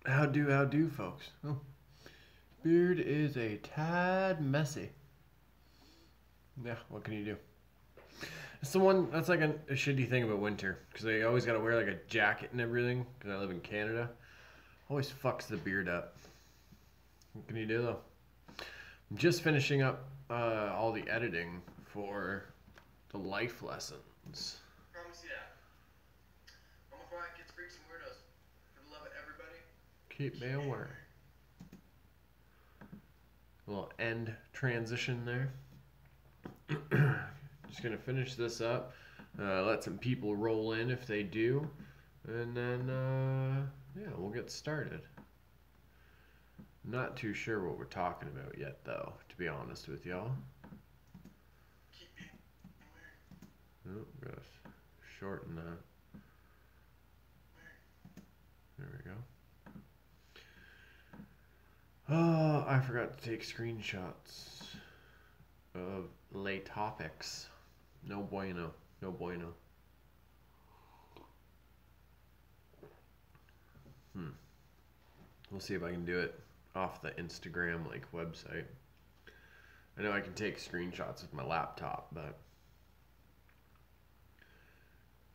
How do, folks? Oh, beard is a tad messy. Yeah, what can you do? It's the one that's like a shitty thing about winter because I always gotta wear like a jacket and everything because I live in Canada. Always fucks the beard up. What can you do though? I'm just finishing up all the editing for the life lessons. Promise you that. Mama Quiet gets freaks and weirdos. For the love of everybody. Keep me aware. A little end transition there. Just gonna finish this up. Let some people roll in if they do, and then yeah, we'll get started. Not too sure what we're talking about yet, though. To be honest with y'all. Keep me aware. Oh, gotta shorten that. There we go. Oh, I forgot to take screenshots of late topics. No bueno. No bueno. We'll see if I can do it off the Instagram like website. I know I can take screenshots with my laptop, but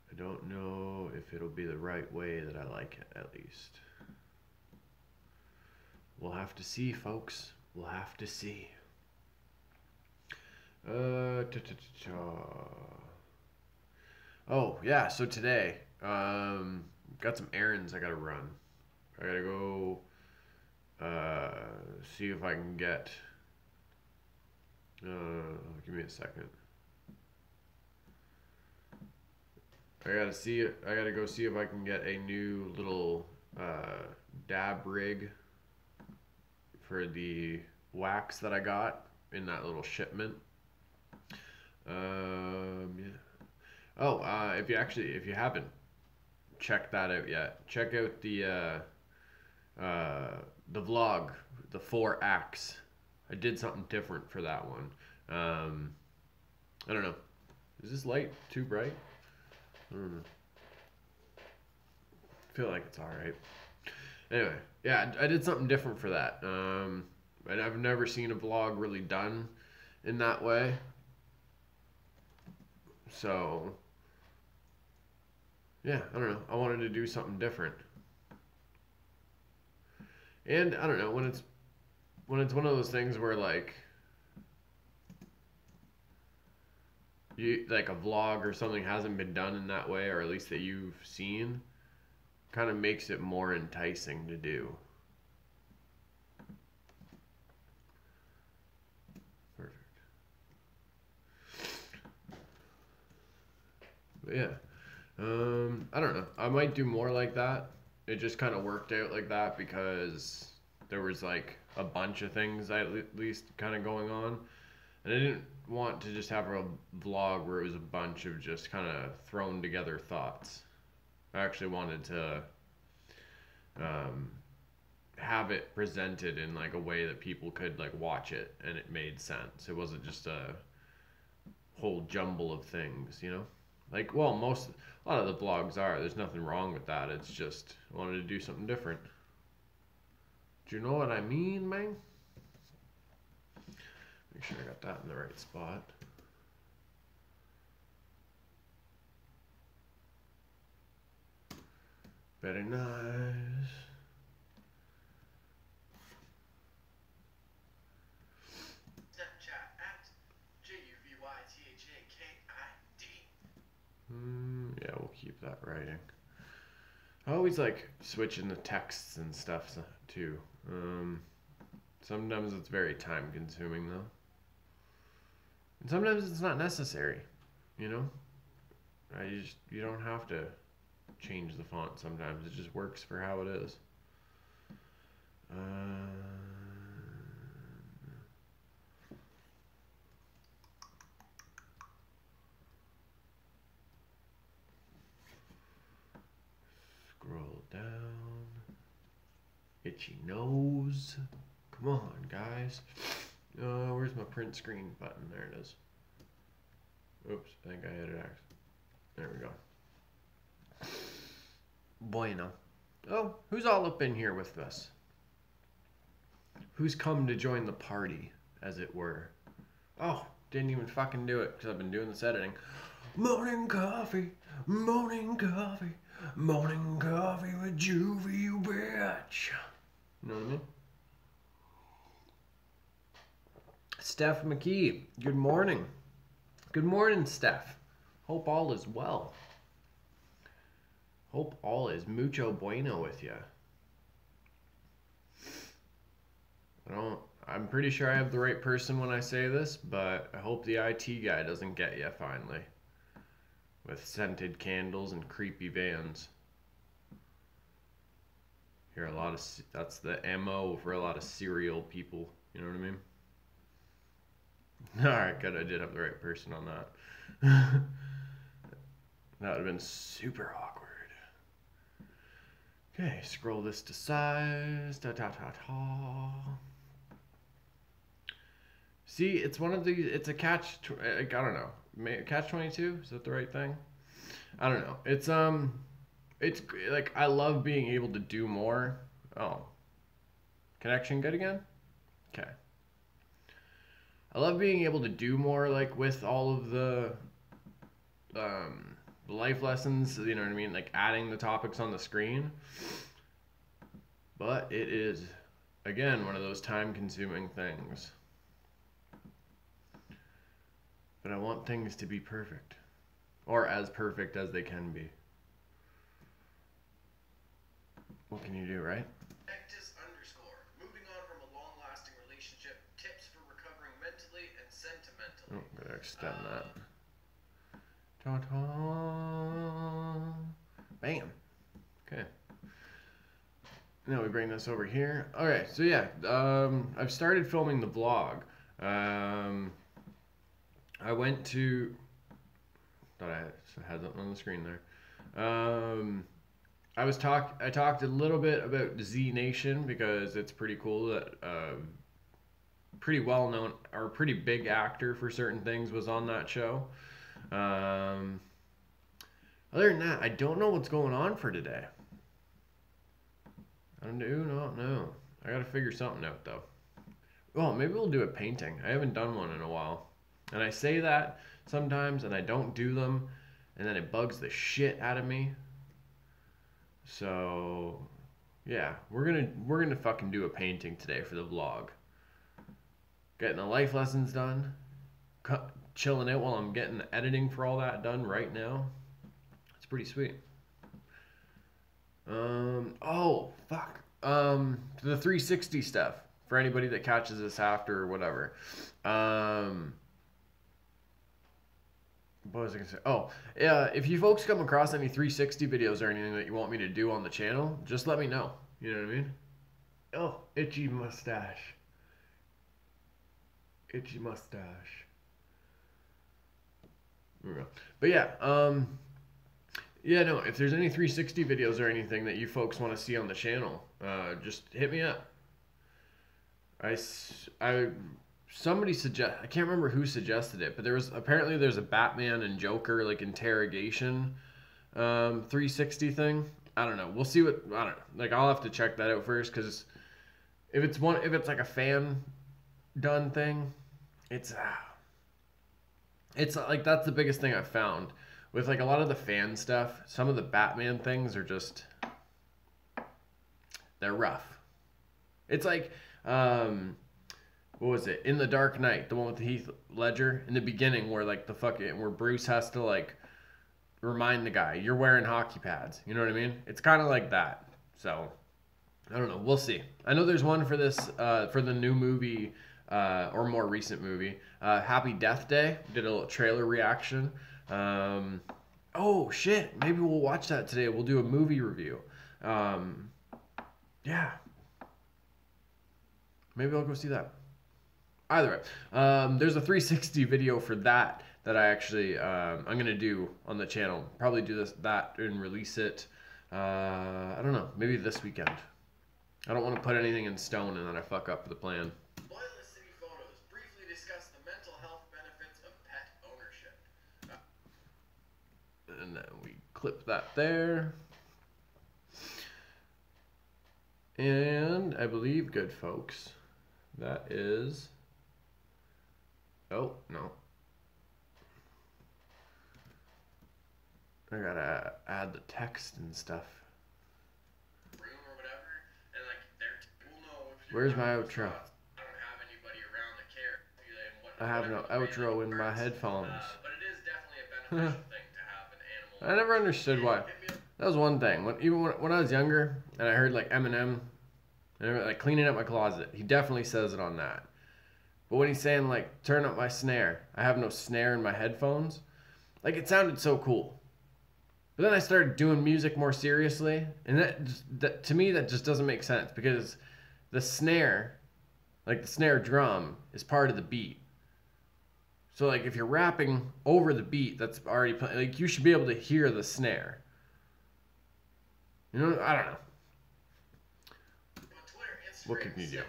I don't know if it'll be the right way that I like it, at least. We'll have to see, folks. We'll have to see. Oh, yeah, so today, got some errands I gotta run. I gotta go see if I can get. Give me a second. I gotta go see if I can get a new little dab rig for the wax that I got in that little shipment. Yeah. Oh, if you haven't checked that out yet, check out the vlog, the 4 acts. I did something different for that one. I don't know. Is this light too bright? I don't know. I feel like it's all right. Anyway, yeah, I did something different for that. And I've never seen a vlog really done in that way. So, yeah, I don't know. I wanted to do something different. And I don't know, when it's one of those things where like you like a vlog or something hasn't been done in that way, or at least that you've seen, kind of makes it more enticing to do. Perfect. But yeah, I don't know. I might do more like that. It just kind of worked out like that because there was like a bunch of things at least kind of going on, and I didn't want to just have a vlog where it was a bunch of just kind of thrown together thoughts. I actually wanted to um, have it presented in like a way that people could like watch it and it made sense. It wasn't just a whole jumble of things, you know? Like, well, a lot of the vlogs are. There's nothing wrong with that. It's just I wanted to do something different. Do you know what I mean, man? Make sure I got that in the right spot. Very nice. Snapchat at JuvyThaKid. Yeah, we'll keep that writing. I always like switching the texts and stuff too. Sometimes it's very time consuming though. And sometimes it's not necessary, you know? You don't have to change the font sometimes. It just works for how it is. Scroll down. Itchy nose. Come on, guys. Where's my print screen button? There it is. Oops, I think I hit it. There we go. Bueno. Oh, who's all up in here with us? Who's come to join the party, as it were? Oh, didn't even fucking do it because I've been doing this editing. Morning coffee, morning coffee, morning coffee with Juvy, you bitch. You know what I mean? Steph McKee, good morning. Good morning, Steph. Hope all is well. Hope all is mucho bueno with you. I'm pretty sure I have the right person when I say this, but I hope the IT guy doesn't get you finally. With scented candles and creepy vans. Hear a lot of, that's the MO for a lot of serial people. You know what I mean? Alright, good. I did have the right person on that. That would have been super awkward. Okay, scroll this to size. Ta ta ta ta. See, it's one of these. It's a catch. I don't know. Catch 22. Is that the right thing? I don't know. It's like I love being able to do more. Oh, connection good again? Okay. I love being able to do more, like with all of the life lessons. You know what I mean? Like adding the topics on the screen. But it is, again, one of those time-consuming things. But I want things to be perfect. Or as perfect as they can be. What can you do, right? Actus _ moving on from a long-lasting relationship, tips for recovering mentally and sentimentally. Oh, gotta extend that. Ta-ta. Bam. Okay. Now we bring this over here. Okay, so yeah, I've started filming the vlog. I went to. Thought I had something on the screen there. I talked a little bit about Z Nation because it's pretty cool that pretty well known or pretty big actor for certain things was on that show. Other than that, I don't know what's going on for today. I do not know. I gotta figure something out though. Well, maybe we'll do a painting. I haven't done one in a while. And I say that sometimes and I don't do them and then it bugs the shit out of me. So yeah, we're gonna fucking do a painting today for the vlog. Getting the life lessons done. Chilling out while I'm getting the editing for all that done right now. It's pretty sweet. Oh, fuck. The 360 stuff for anybody that catches this after or whatever. What was I gonna say? Oh, yeah. If you folks come across any 360 videos or anything that you want me to do on the channel, just let me know. You know what I mean? Oh, itchy mustache. Itchy mustache. But yeah, yeah, no, if there's any 360 videos or anything that you folks want to see on the channel, just hit me up. Somebody I can't remember who suggested it, but there's a Batman and Joker like interrogation 360 thing. I don't know. We'll see what, I don't know. Like I'll have to check that out first because if it's like a fan done thing, it's like that's the biggest thing I've found with like a lot of the fan stuff. Some of the Batman things are just they're rough. It's like what was it? In the Dark Knight, the one with the Heath Ledger in the beginning where like where Bruce has to like remind the guy, you're wearing hockey pads. You know what I mean? It's kind of like that. So I don't know. We'll see. I know there's one for this for the new movie or more recent movie, Happy Death Day. Did a little trailer reaction. Oh shit! Maybe we'll watch that today. We'll do a movie review. Yeah. Maybe I'll go see that. Either way, there's a 360 video for that I actually I'm gonna do on the channel. Probably do that and release it. I don't know. Maybe this weekend. I don't want to put anything in stone and then I fuck up the plan. Loyalist City Photos briefly discuss the mental health benefits of pet ownership. And then we clip that there. And I believe, good folks, that is... Oh, no. I gotta add the text and stuff. Room or whatever, and like we'll know if you're Where's my outro? I don't have anybody around that care. I have no outro in my headphones. But it is definitely a beneficial thing to have an animal. I never understood why. That was one thing. When I was younger and I heard like Eminem and like cleaning up my closet, he definitely says it on that. But when he's saying like turn up my snare, I have no snare in my headphones. Like it sounded so cool. But then I started doing music more seriously, and that to me that just doesn't make sense because the snare, like the snare drum, is part of the beat. So like if you're rapping over the beat that's already playing, like you should be able to hear the snare. You know, I don't know. What can you do?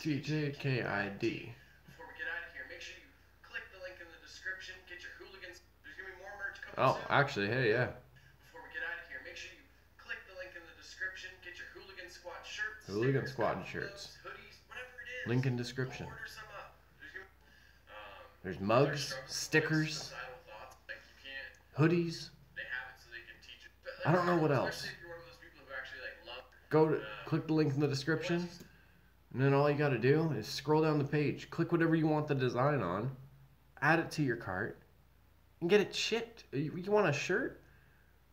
JuvyThaKid. Before we get out of here, make sure you click the link in the description. Get your hooligans. There's gonna be more merch coming Oh, soon. actually, hey, yeah. Before we get out of here, make sure you click the link in the description. Get your hooligan squad shirts. Hooligan stickers, squad gloves, shirts. hoodies, whatever it is. Link in description. Order some up. There's mugs, stickers, hoodies. They have it so they can teach it. I don't know what else. Especially if you're one of those people who actually like love. Go to click the link in the description, and then all you got to do is scroll down the page, click whatever you want the design on, add it to your cart, and get it shipped. You want a shirt?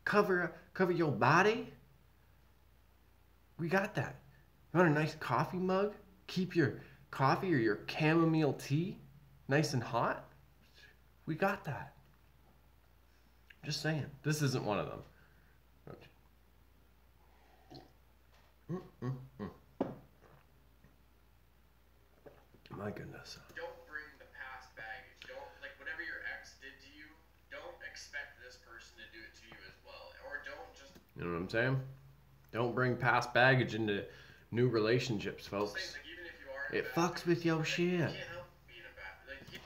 Cover your body? We got that. You want a nice coffee mug? Keep your coffee or your chamomile tea nice and hot? We got that. Just saying. This isn't one of them. My goodness. Don't bring the past baggage. Don't, like, whatever your ex did to you, don't expect this person to do it to you as well. Or don't just... You know what I'm saying? Don't bring past baggage into new relationships, folks. Like, even if you are It fucks with your shit. you can't help being a bad... Like,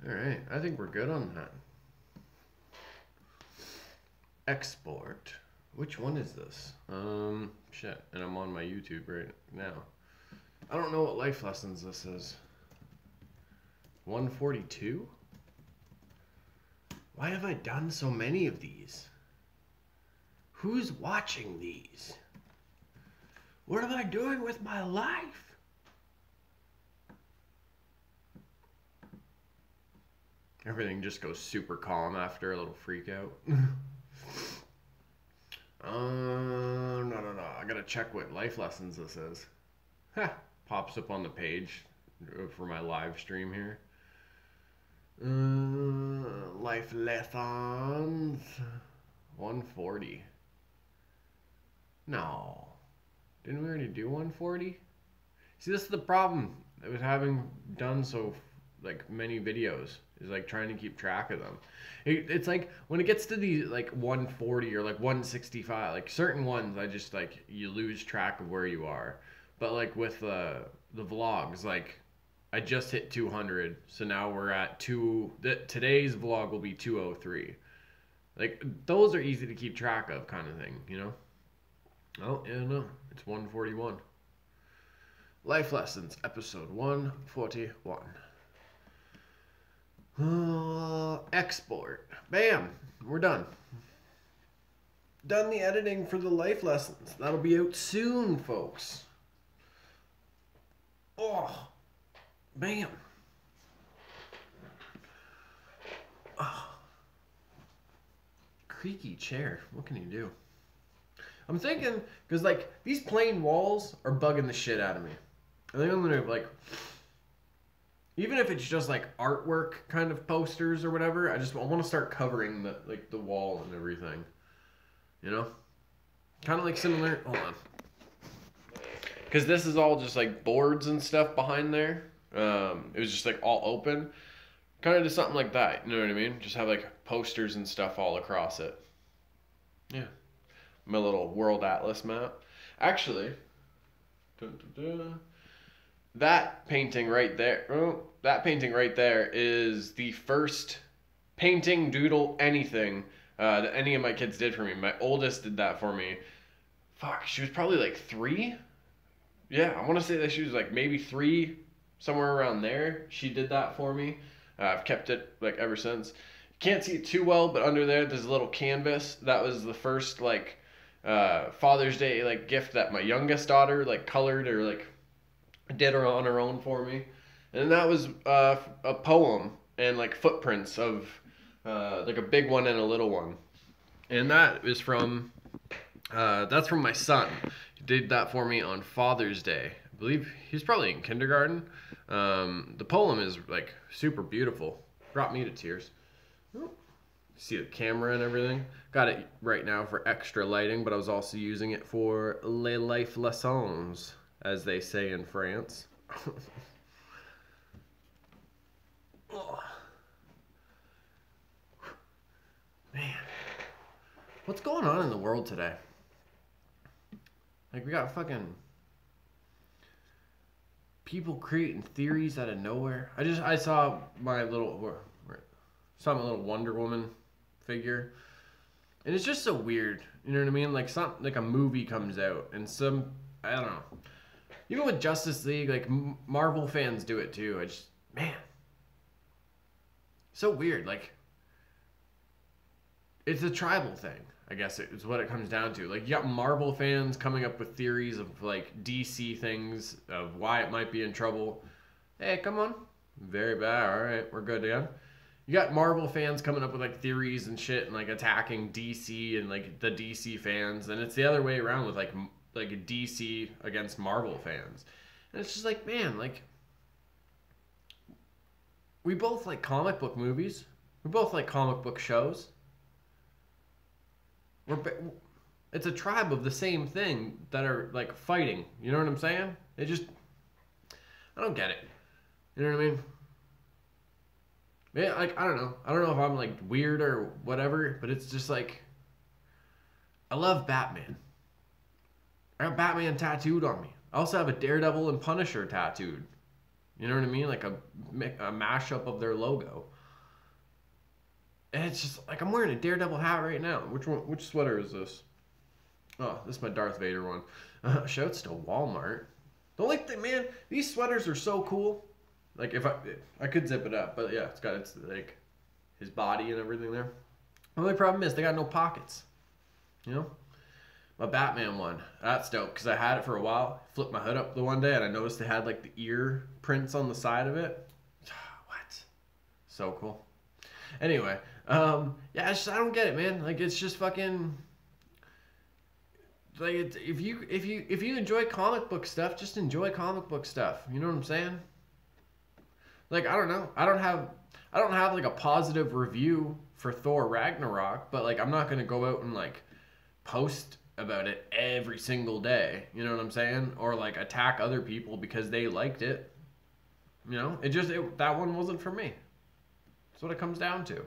Alright, I think we're good on that. Export. Which one is this? Shit. And I'm on my YouTube right now. I don't know what life lessons this is. 142? Why have I done so many of these? Who's watching these? What am I doing with my life? Everything just goes super calm after a little freak out. No. I gotta check what life lessons this is. Ha! Pops up on the page for my live stream here. Life lessons. 140. No. Didn't we already do 140? See, this is the problem with having done so like many videos, is like trying to keep track of them. It's like when it gets to the like 140 or like 165, like certain ones I just like you lose track of where you are. But like with the vlogs, like I just hit 200, so now we're at today's vlog will be 203. Like those are easy to keep track of, kind of thing, you know. Oh yeah, no, it's 141. Life lessons, episode 141. Export. Bam, we're done. Done the editing for the life lessons. That'll be out soon, folks. Oh, bam. Oh. Creaky chair. What can you do? I'm thinking, because like these plain walls are bugging the shit out of me. I think I'm gonna like, even if it's just like artwork kind of posters or whatever, I want to start covering the like the wall and everything. You know, kind of like similar. Hold on. Because this is all just like boards and stuff behind there. It was just like all open. Kind of just something like that. You know what I mean? Just have like posters and stuff all across it. Yeah. My little world atlas map. Actually, that painting right there is the first painting, doodle, anything that any of my kids did for me. My oldest did that for me. Fuck, she was probably like 3. Yeah, I want to say that she was like maybe 3, somewhere around there. She did that for me. I've kept it like ever since. Can't see it too well, but under there's a little canvas. That was the first like Father's Day like gift that my youngest daughter like colored or like did her on her own for me. And that was a poem and like footprints of like a big one and a little one. And that is from that's from my son. He did that for me on Father's Day. I believe he's probably in kindergarten. The poem is like super beautiful. Brought me to tears. See the camera and everything. Got it right now for extra lighting, but I was also using it for les life lessons, as they say in France. Oh. Man, what's going on in the world today? Like, we got fucking people creating theories out of nowhere. I saw my little Wonder Woman figure, and it's just so weird. You know what I mean? Like like a movie comes out, and I don't know. Even with Justice League, like Marvel fans do it too. Man, so weird. Like, it's a tribal thing, I guess it's what it comes down to. Like, you got Marvel fans coming up with theories of like DC things of why it might be in trouble. Hey, come on, very bad. All right, we're good again. You got Marvel fans coming up with like theories and shit and like attacking DC and like the DC fans, and it's the other way around with like DC against Marvel fans. And it's just like, man, like, we both like comic book movies. We both like comic book shows. It's a tribe of the same thing that are like fighting. You know what I'm saying? I don't get it. You know what I mean? Yeah, like, I don't know if I'm like weird or whatever, but it's just like, I love Batman. I got Batman tattooed on me. I also have a Daredevil and Punisher tattooed. You know what I mean? Like a mashup of their logo. And it's just like, I'm wearing a Daredevil hat right now. Which sweater is this? Oh, this is my Darth Vader one. Shouts to Walmart. The only thing, man, these sweaters are so cool. Like, if I could zip it up, but yeah, it's like his body and everything there. The only problem is they got no pockets. You know? My Batman one, that's dope, because I had it for a while. Flipped my hood up the one day and I noticed they had like the ear prints on the side of it. What? So cool. Anyway, yeah, I don't get it, man. Like, it's just fucking, like, if you enjoy comic book stuff, just enjoy comic book stuff. You know what I'm saying? Like, I don't know. I don't have like a positive review for Thor Ragnarok, but like, I'm not gonna go out and like post about it every single day. You know what I'm saying? Or like attack other people because they liked it. You know, that one wasn't for me. That's what it comes down to.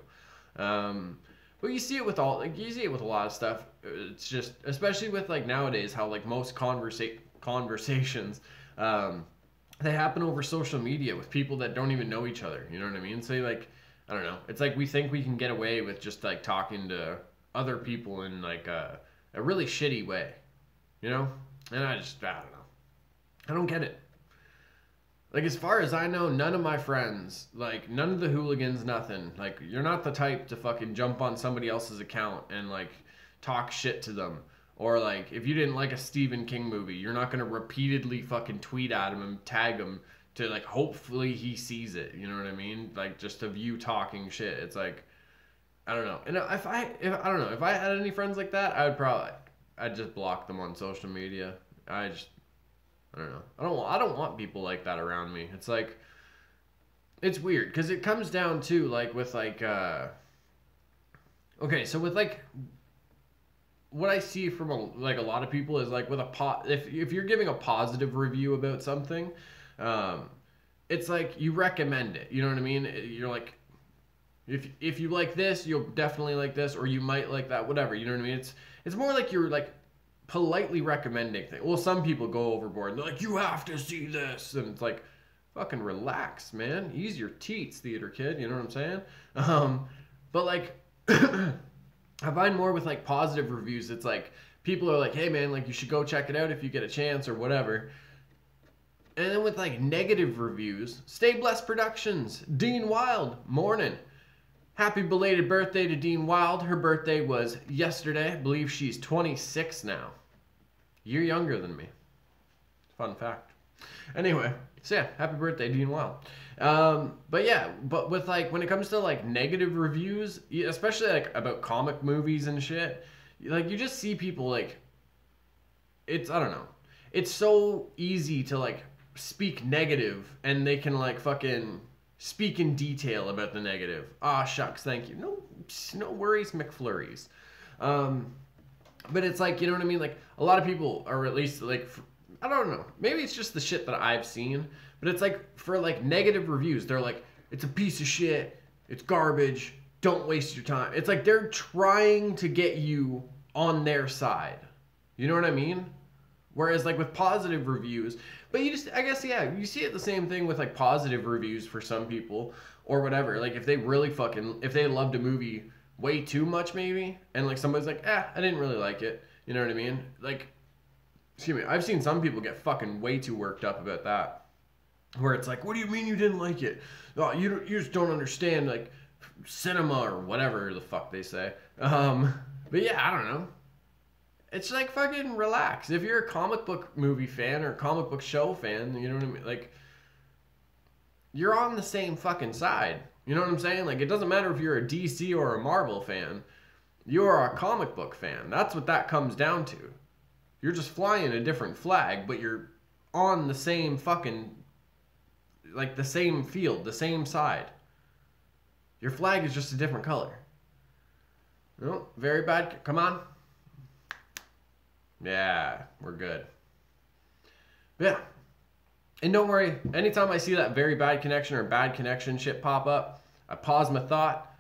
But you see it with a lot of stuff. It's just, especially with like nowadays, how like most conversations, they happen over social media with people that don't even know each other. You know what I mean? So like, I don't know. It's like we think we can get away with just like talking to other people in like a really shitty way, you know? And I don't know. I don't get it. Like, as far as I know, none of my friends, like, none of the hooligans, nothing. Like, you're not the type to fucking jump on somebody else's account and, like, talk shit to them. Or, like, if you didn't like a Stephen King movie, you're not going to repeatedly fucking tweet at him and tag him to, like, hopefully he sees it. You know what I mean? Like, just of you talking shit. It's like, I don't know. And if I don't know, if I had any friends like that, I'd just block them on social media. I don't know. I don't want people like that around me. It's like, it's weird because it comes down to like with like okay, so with like what I see from a lot of people is like with if you're giving a positive review about something, it's like you recommend it. You know what I mean? You're like, if you like this, you'll definitely like this, or you might like that, whatever. You know what I mean? It's more like you're like politely recommending things. Well, some people go overboard. They're like, you have to see this, and it's like, fucking relax, man. Ease your teats, theater kid. You know what I'm saying? But like, I find more with like positive reviews. It's like people are like, hey man, like you should go check it out if you get a chance or whatever. And then with like negative reviews, Stay Blessed Productions, Dean Wild, morning. Happy belated birthday to Dean Wild. Her birthday was yesterday. I believe she's 26 now. Year younger than me. Fun fact. Anyway, so yeah, happy birthday, Dean Wild. But yeah, but with like when it comes to like negative reviews, especially like about comic movies and shit, like you just see people like, it's, I don't know, it's so easy to like speak negative and they can like fucking speak in detail about the negative. Ah, shucks, thank you. No worries, McFlurries. But it's like, you know what I mean? Like a lot of people, or at least like, I don't know, maybe it's just the shit that I've seen, but it's like for like negative reviews, they're like, it's a piece of shit, it's garbage, don't waste your time. It's like they're trying to get you on their side. You know what I mean? Whereas like with positive reviews, but you just, I guess, yeah, you see it the same thing with like positive reviews for some people or whatever. Like if they really fucking, if they loved a movie way too much maybe, and like somebody's like, I didn't really like it. You know what I mean? Like, excuse me, I've seen some people get fucking way too worked up about that. Where it's like, what do you mean you didn't like it? Oh, you just don't understand like cinema or whatever the fuck they say. But yeah, I don't know. It's like fucking relax. If you're a comic book movie fan or a comic book show fan, you know what I mean? Like, you're on the same fucking side. You know what I'm saying? Like, it doesn't matter if you're a DC or a Marvel fan. You're a comic book fan. That's what that comes down to. You're just flying a different flag, but you're on the same fucking, like the same field, the same side. Your flag is just a different color. No, very bad. Come on. Yeah, we're good. But yeah. And don't worry, anytime I see that very bad connection or bad connection shit pop up, I pause my thought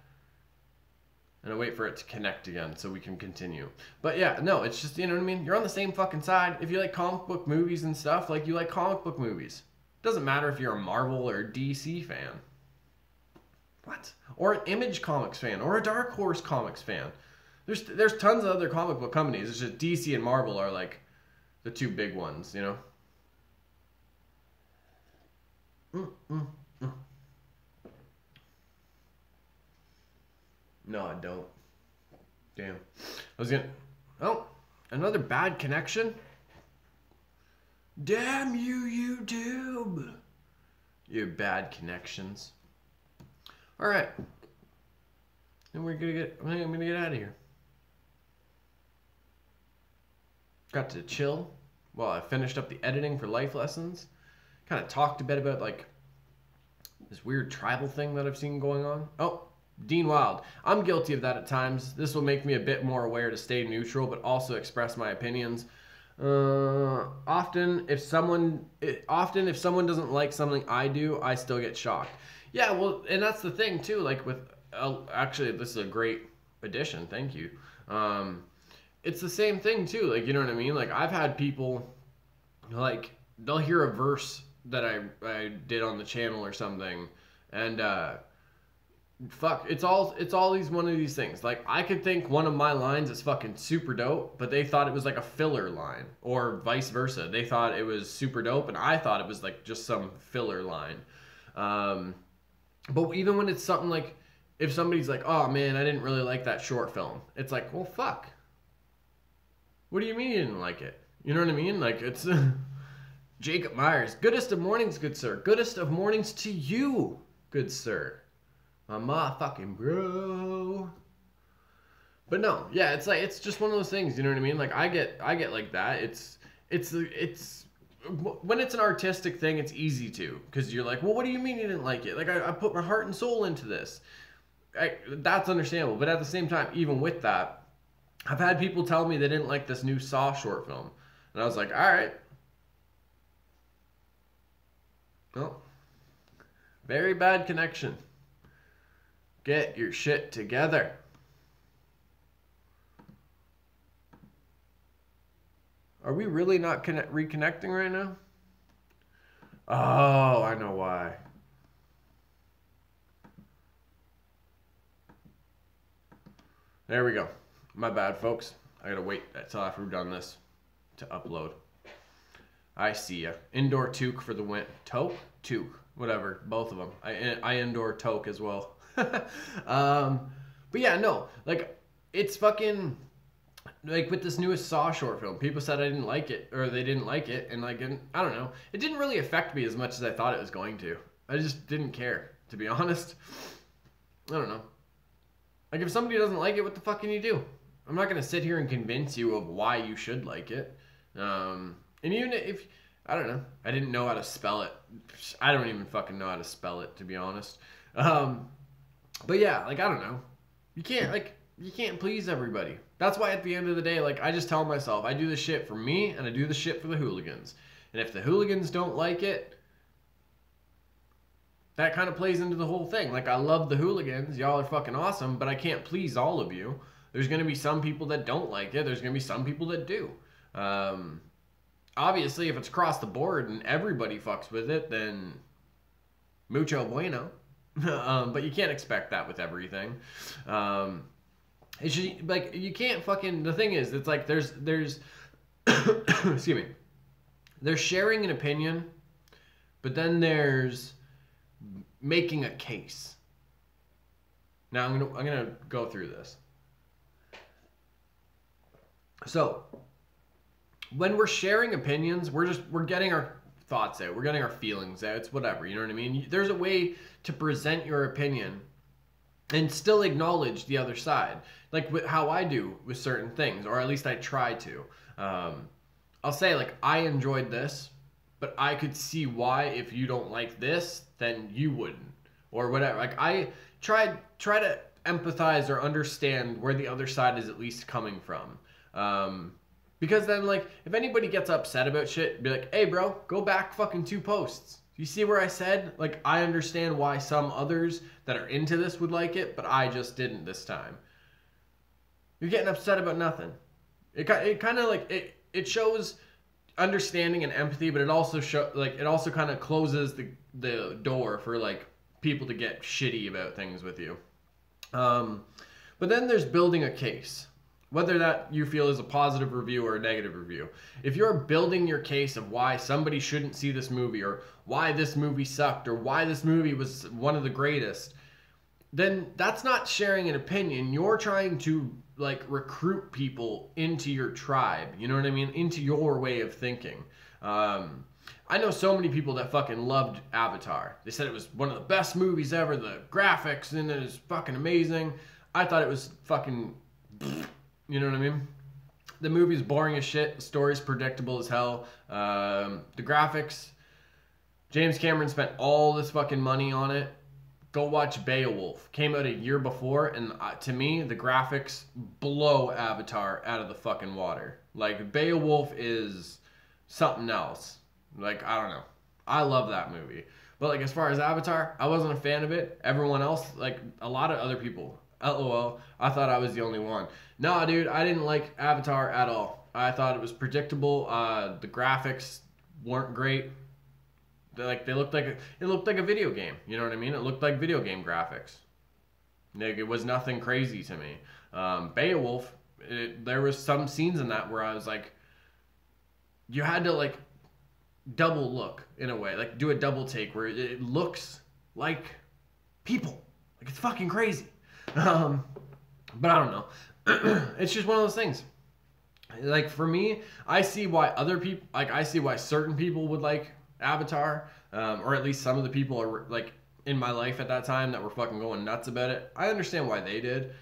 and I wait for it to connect again so we can continue. But yeah, no, it's just, you know what I mean? You're on the same fucking side. If you like comic book movies and stuff, like you like comic book movies. Doesn't matter if you're a Marvel or DC fan. What? Or an Image Comics fan or a Dark Horse Comics fan. There's tons of other comic book companies. It's just DC and Marvel are like the two big ones, you know? No, I don't. Damn. I was gonna... Oh, another bad connection? Damn you, YouTube! You bad connections. Alright. And I'm gonna get out of here. Got to chill while I finished up the editing for Life Lessons. Kind of talked a bit about like this weird tribal thing that I've seen going on. Oh, Dean Wild. I'm guilty of that at times. This will make me a bit more aware to stay neutral, but also express my opinions. Often if someone doesn't like something I do, I still get shocked. Yeah, well, and that's the thing too. Like with, actually, this is a great addition. Thank you. It's the same thing too. Like, you know what I mean? Like I've had people, like they'll hear a verse that I did on the channel or something, and fuck, it's all these one of these things. Like I could think one of my lines is fucking super dope, but they thought it was like a filler line, or vice versa. They thought it was super dope, and I thought it was like just some filler line. But even when it's something like, if somebody's like, oh man, I didn't really like that short film, it's like, well, fuck. What do you mean you didn't like it? You know what I mean? Like, it's Jacob Myers. Goodest of mornings, good sir. Goodest of mornings to you, good sir. My motherfucking bro. But no, yeah, it's like, it's just one of those things, you know what I mean? Like, I get like that. It's when it's an artistic thing, it's easy to, because you're like, well, what do you mean you didn't like it? Like, I put my heart and soul into this. That's understandable. But at the same time, even with that, I've had people tell me they didn't like this new Saw short film. And I was like, all right. Well, very bad connection. Get your shit together. Are we really not reconnecting right now? Oh, I know why. There we go. My bad, folks. I gotta wait until after we're done this to upload. I see ya. Indoor toque for the win. Toque? Toque. Whatever. Both of them. I indoor toque as well. But yeah, no. Like, it's fucking... Like, with this newest Saw short film, people said I didn't like it, or they didn't like it, and like, I don't know. It didn't really affect me as much as I thought it was going to. I just didn't care, to be honest. I don't know. Like, if somebody doesn't like it, what the fuck can you do? I'm not going to sit here and convince you of why you should like it. And even if, I don't know, I didn't know how to spell it. I don't even fucking know how to spell it, to be honest. But yeah, like, I don't know. You can't please everybody. That's why at the end of the day, like, I just tell myself, I do the shit for me, and I do the shit for the hooligans. And if the hooligans don't like it, that kind of plays into the whole thing. Like, I love the hooligans. Y'all are fucking awesome, but I can't please all of you. There's going to be some people that don't like it. There's going to be some people that do. Obviously, if it's across the board and everybody fucks with it, then mucho bueno. But you can't expect that with everything. It's just, like, you can't fucking... The thing is, it's like there's excuse me. There's sharing an opinion, but then there's making a case. Now I'm gonna go through this. So, when we're sharing opinions, we're getting our thoughts out. We're getting our feelings out. It's whatever, you know what I mean? There's a way to present your opinion and still acknowledge the other side. Like how I do with certain things, or at least I try to. I'll say, like, I enjoyed this, but I could see why if you don't like this, then you wouldn't. Or whatever. Like, I try to empathize or understand where the other side is at least coming from. Because then, like, if anybody gets upset about shit, be like, hey, bro, go back fucking 2 posts. You see where I said, like, I understand why some others that are into this would like it, but I just didn't this time. You're getting upset about nothing. It kind of, like, it shows understanding and empathy, but it also kind of closes the door for, like, people to get shitty about things with you. But then there's building a case. Whether that you feel is a positive review or a negative review. If you're building your case of why somebody shouldn't see this movie, or why this movie sucked, or why this movie was one of the greatest, then that's not sharing an opinion. You're trying to, like, recruit people into your tribe. You know what I mean? Into your way of thinking. I know so many people that fucking loved Avatar. They said it was one of the best movies ever. The graphics in it is fucking amazing. I thought it was fucking... You know what I mean? The movie's boring as shit. The story's predictable as hell. The graphics... James Cameron spent all this fucking money on it. Go watch Beowulf. Came out a year before, and to me, the graphics blow Avatar out of the fucking water. Like, Beowulf is something else. Like, I don't know. I love that movie. But, like, as far as Avatar, I wasn't a fan of it. Everyone else, like, a lot of other people... LOL, I thought I was the only one. Nah, dude, I didn't like Avatar at all. I thought it was predictable. The graphics weren't great. It looked like a video game. You know what I mean? It looked like video game graphics. Like, it was nothing crazy to me. Beowulf, there was some scenes in that where I was like, you had to, like, double look in a way, like do a double take where it looks like people. Like, it's fucking crazy. But I don't know. It's just one of those things. Like, for me, I see why other people, like, I see why certain people would like Avatar, or at least some of the people are, like, in my life at that time that were fucking going nuts about it. I understand why they did,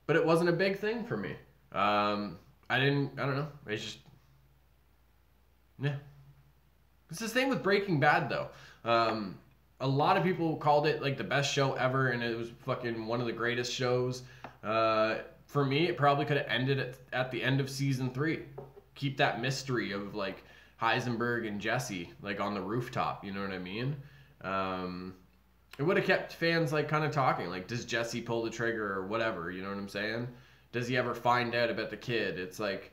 but it wasn't a big thing for me. I don't know. It's just, yeah. It's the same with Breaking Bad, though. A lot of people called it, like, the best show ever, and it was fucking one of the greatest shows. For me, it probably could have ended at the end of season 3. Keep that mystery of, like, Heisenberg and Jesse, like, on the rooftop, you know what I mean? It would have kept fans, like, kind of talking. Like, does Jesse pull the trigger or whatever, you know what I'm saying? Does he ever find out about the kid? It's like,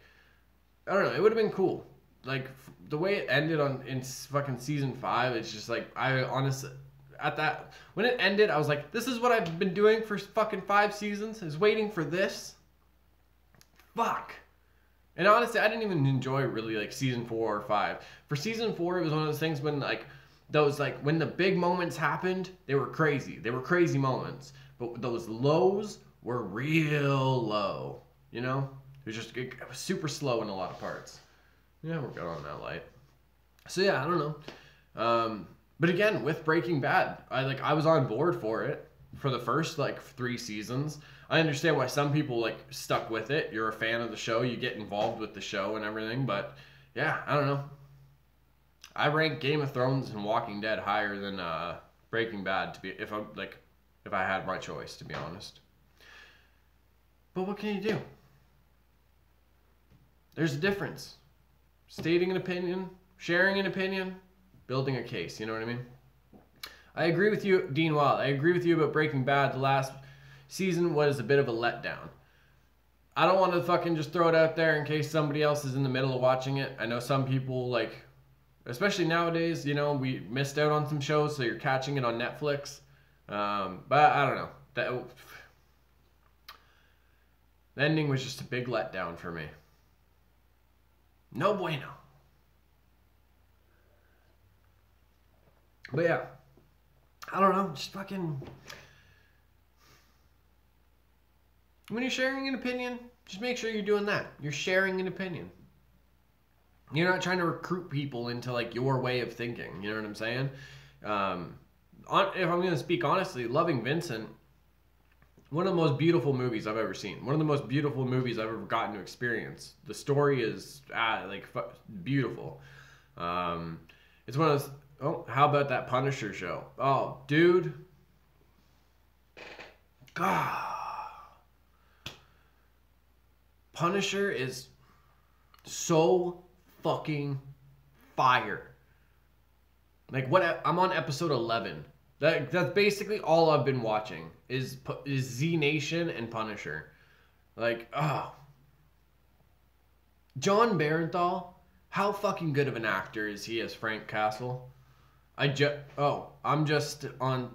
I don't know, it would have been cool. Like, the way it ended in fucking season 5, it's just like, I honestly, when it ended, I was like, this is what I've been doing for fucking 5 seasons, is waiting for this. fuck. And honestly, I didn't even enjoy really like season 4 or 5. For season 4, it was one of those things when like those like when the big moments happened, they were crazy. They were crazy moments. But those lows were real low. You know, it was super slow in a lot of parts. Yeah, we're good on that light. So yeah, I don't know. But again, with Breaking Bad, I was on board for it for the first like 3 seasons. I understand why some people like stuck with it. You're a fan of the show, you get involved with the show and everything, but yeah, I don't know. I rank Game of Thrones and Walking Dead higher than Breaking Bad if I had my choice, to be honest. But what can you do? There's a difference. Stating an opinion, sharing an opinion, building a case, you know what I mean? I agree with you, Dean Wild. I agree with you about Breaking Bad. The last season was a bit of a letdown. I don't want to fucking just throw it out there in case somebody else is in the middle of watching it. I know some people, like, especially nowadays, you know, we missed out on some shows, so you're catching it on Netflix. But I don't know. The ending was just a big letdown for me. No bueno. But yeah, I don't know, just fucking... When you're sharing an opinion, just make sure you're doing that. You're sharing an opinion. You're not trying to recruit people into like your way of thinking. You know what I'm saying? If I'm going to speak honestly, Loving Vincent, one of the most beautiful movies I've ever seen. One of the most beautiful movies I've ever gotten to experience. The story is beautiful. It's one of those... Oh, how about that Punisher show? Oh, dude. God. Punisher is so fucking fire. Like I'm on episode 11. That's basically all I've been watching is Z Nation and Punisher. Like, oh. John Barenthal, how fucking good of an actor is he as Frank Castle? I'm just on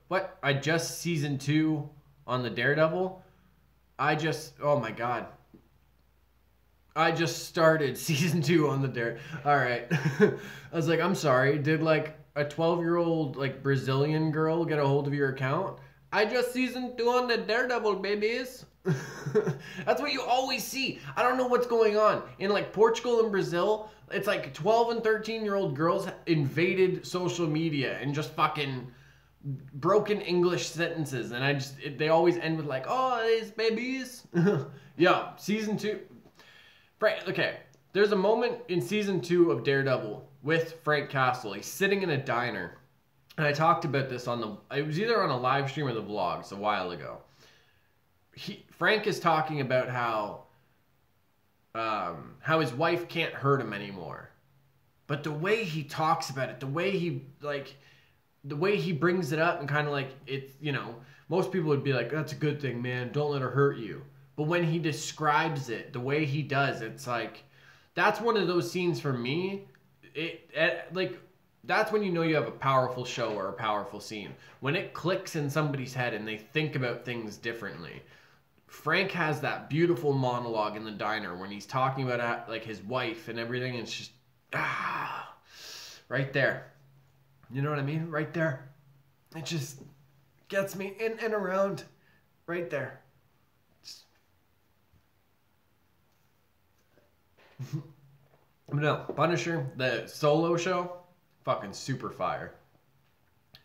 what? I just season 2 on the Daredevil. Oh my god. I just started season 2 on the Dare. All right. I was like, I'm sorry. Did like a 12-year-old like Brazilian girl get a hold of your account? I just season 2 on the Daredevil, babies. That's what you always see. I don't know what's going on. In like Portugal and Brazil, it's like 12 and 13-year-old girls invaded social media and just fucking broken English sentences. And they always end with like, oh, these babies. Yeah, season 2. Okay, there's a moment in season 2 of Daredevil with Frank Castle. He's sitting in a diner. And I talked about this it was either on a live stream or the vlogs a while ago. Frank is talking about how his wife can't hurt him anymore. But the way he talks about it, the way he brings it up and kind of like it's, you know, most people would be like, that's a good thing, man. Don't let her hurt you. But when he describes it, the way he does, it's like, that's one of those scenes for me. That's when you know you have a powerful show or a powerful scene. When it clicks in somebody's head and they think about things differently. Frank has that beautiful monologue in the diner when he's talking about like his wife and everything. And it's just, right there. You know what I mean? Right there. It just gets me in and around right there. No, Punisher, the solo show, fucking super fire.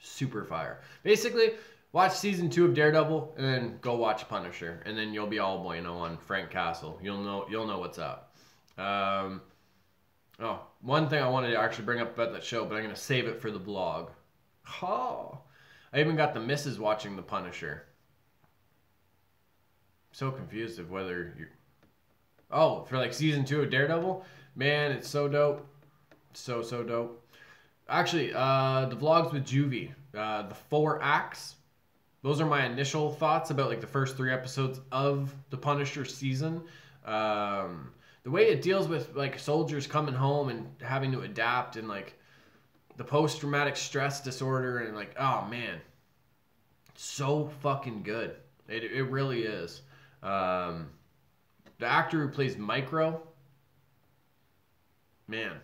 Super fire. Basically, watch season 2 of Daredevil and then go watch Punisher, and then you'll be all bueno on Frank Castle. You'll know what's up. One thing I wanted to actually bring up about that show, but I'm gonna save it for the vlog. Oh, I even got the missus watching the Punisher. I'm so confused of whether you. Oh, for like season 2 of Daredevil, man, it's so dope, so dope. Actually, the vlogs with Juvy, the 4 acts. Those are my initial thoughts about like the first 3 episodes of the Punisher season. The way it deals with like soldiers coming home and having to adapt and like the post-traumatic stress disorder and like, oh man, so fucking good. It really is. the actor who plays Micro, man,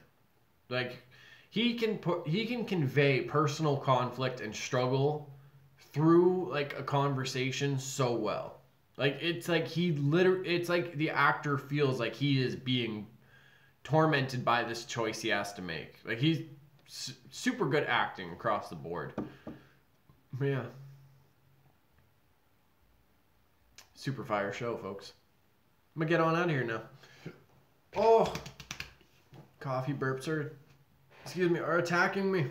like he can convey personal conflict and struggle through like a conversation so well. Like it's like it's like the actor feels like he is being tormented by this choice he has to make. Like he's super good acting across the board. Yeah. Super fire show, folks. I'm gonna get on out of here now. Oh, coffee burps are attacking me.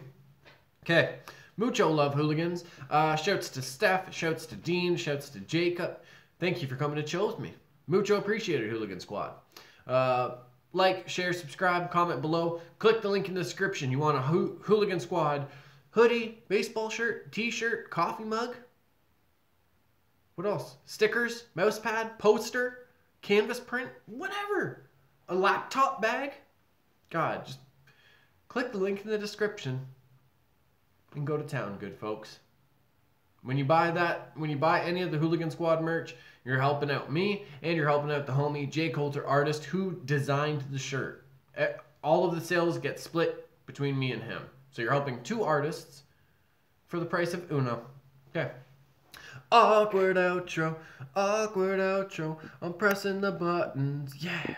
Okay. Mucho love, hooligans. Shouts to Steph, shouts to Dean, shouts to Jacob. Thank you for coming to chill with me. Mucho appreciated, Hooligan Squad. Like, share, subscribe, comment below. Click the link in the description. You want a Hooligan Squad hoodie, baseball shirt, t-shirt, coffee mug? What else? Stickers, mouse pad, poster, canvas print, whatever. A laptop bag? God, just click the link in the description and go to town, good folks. When you buy any of the Hooligan Squad merch, you're helping out me and you're helping out the homie Jay Coulter, artist who designed the shirt. All of the sales get split between me and him. So you're helping two artists for the price of uno. Okay. Awkward outro, I'm pressing the buttons, yeah.